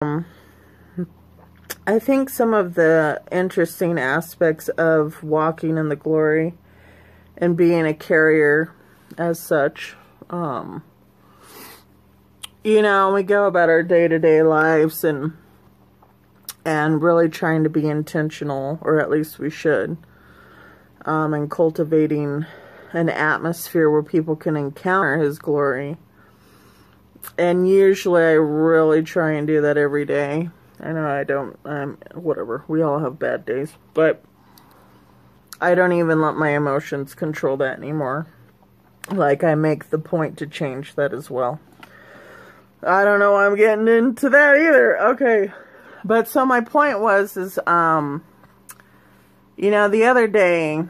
I think some of the interesting aspects of walking in the glory and being a carrier as such, you know, we go about our day-to-day lives and really trying to be intentional, or at least we should, and cultivating an atmosphere where people can encounter His glory. And usually I really try and do that every day. I know I don't, whatever, we all have bad days, but I don't even let my emotions control that anymore. Like, I make the point to change that as well. I don't know why I'm getting into that either. Okay. But so my point was, you know, the other day,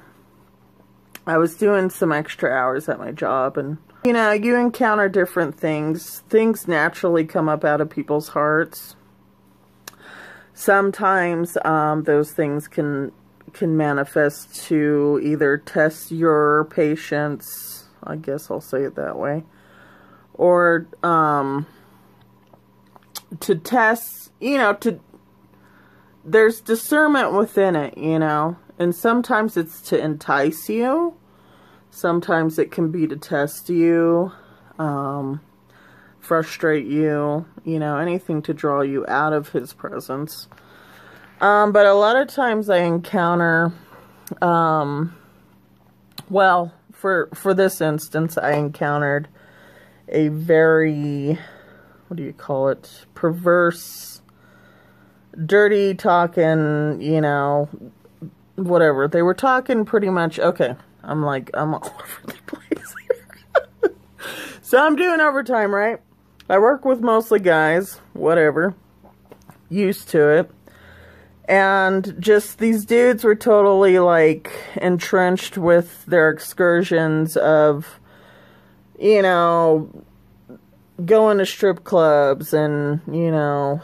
I was doing some extra hours at my job, and, you know, you encounter different things. Things naturally come up out of people's hearts. Sometimes, those things can manifest to either test your patience, I guess I'll say it that way, or, to test, you know, there's discernment within it, you know, and sometimes it's to entice you, sometimes it can be to test you, frustrate you, you know, anything to draw you out of His presence. But a lot of times I encounter, well, for this instance, I encountered a very, what do you call it, perverse, dirty talking, you know, whatever. They were talking pretty much, okay, I'm all over the place here. So I'm doing overtime, right? I work with mostly guys, whatever, used to it. And just these dudes were totally, like, entrenched with their excursions of, you know, going to strip clubs and, you know,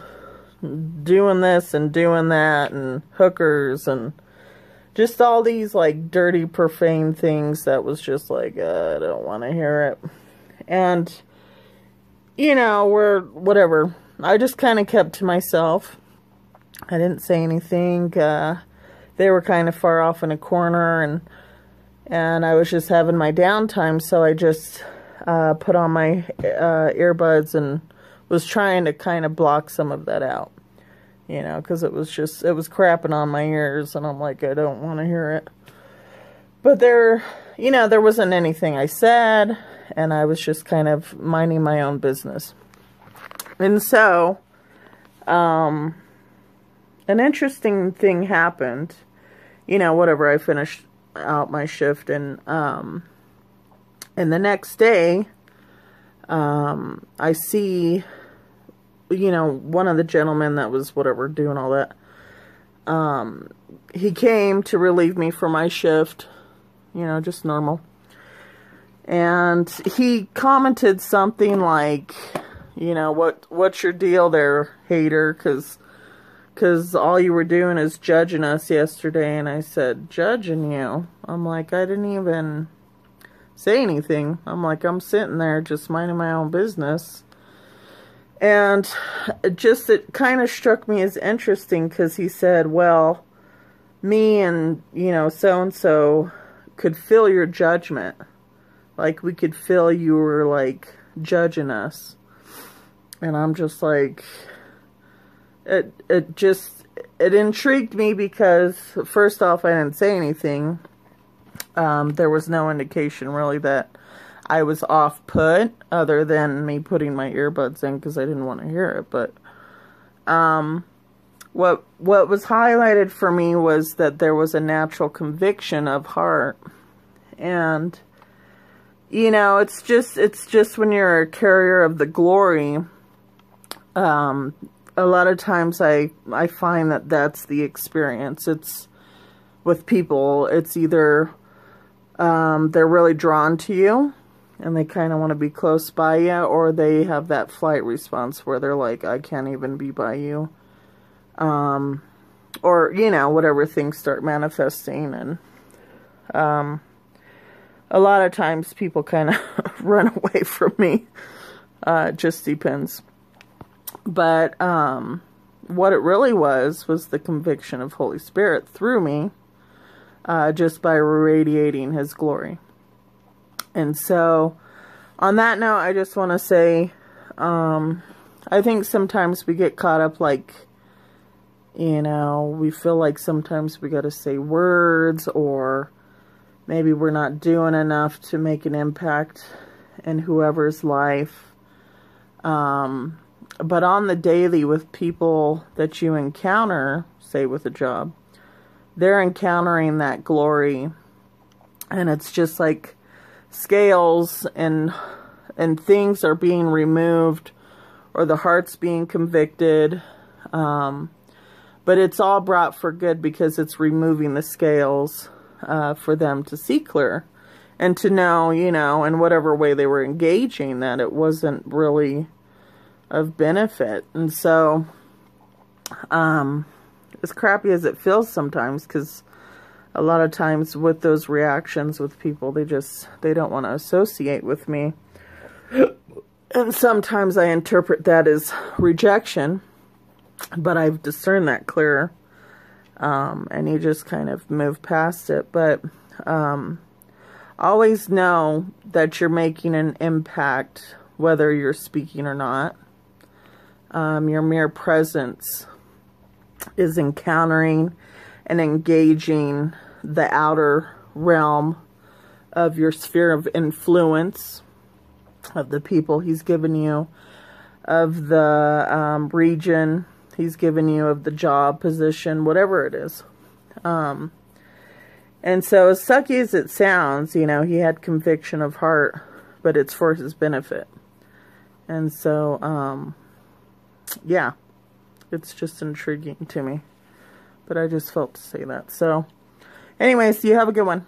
doing this and doing that and hookers and just all these, like, dirty, profane things that was just like, I don't want to hear it. And, you know, whatever. I just kind of kept to myself. I didn't say anything. They were kind of far off in a corner, and I was just having my downtime, so I just put on my earbuds and was trying to kind of block some of that out, you know, because it was crapping on my ears, and I'm like, I don't want to hear it. But you know, there wasn't anything I said, and I was just kind of minding my own business. And so, an interesting thing happened, you know, whatever, I finished out my shift, and the next day, I see, you know, one of the gentlemen that was, whatever, doing all that, he came to relieve me for my shift, you know, just normal, and he commented something like, you know, what's your deal there, hater, because all you were doing is judging us yesterday. And I said, judging you? I'm like, I didn't even say anything. I'm like, I'm sitting there just minding my own business. And it kind of struck me as interesting, because he said, well, me and, you know, so-and-so could feel your judgment. Like, we could feel you were, like, judging us. And I'm just like, it intrigued me, because first off, I didn't say anything. There was no indication really that I was off put, other than me putting my earbuds in because I didn't want to hear it. But what was highlighted for me was that there was a natural conviction of heart. And, you know, it's just when you're a carrier of the glory, a lot of times I find that that's the experience. It's with people, it's either they're really drawn to you and they kind of want to be close by you, or they have that flight response where they're like, I can't even be by you. Or, you know, whatever things start manifesting. And a lot of times people kind of run away from me. It just depends. But what it really was the conviction of Holy Spirit through me, just by radiating His glory. And so, on that note, I just want to say, I think sometimes we get caught up, like, you know, we feel like sometimes we got to say words, or maybe we're not doing enough to make an impact in whoever's life. But on the daily, with people that you encounter, say with a job, they're encountering that glory, and it's just like scales and things are being removed, or the heart's being convicted, but it's all brought for good, because it's removing the scales for them to see clear and to know, you know, in whatever way they were engaging, that it wasn't really of benefit. And so, as crappy as it feels sometimes, because a lot of times with those reactions with people, they don't want to associate with me. And sometimes I interpret that as rejection, but I've discerned that clearer. And you just kind of move past it. But always know that you're making an impact, whether you're speaking or not. Your mere presence is encountering and engaging the outer realm of your sphere of influence, of the people He's given you, of the region He's given you, of the job position, whatever it is. And so, as sucky as it sounds, you know, He had conviction of heart, but it's for His benefit. And so, yeah, it's just intriguing to me. But I just felt to say that. So, anyways, you have a good one.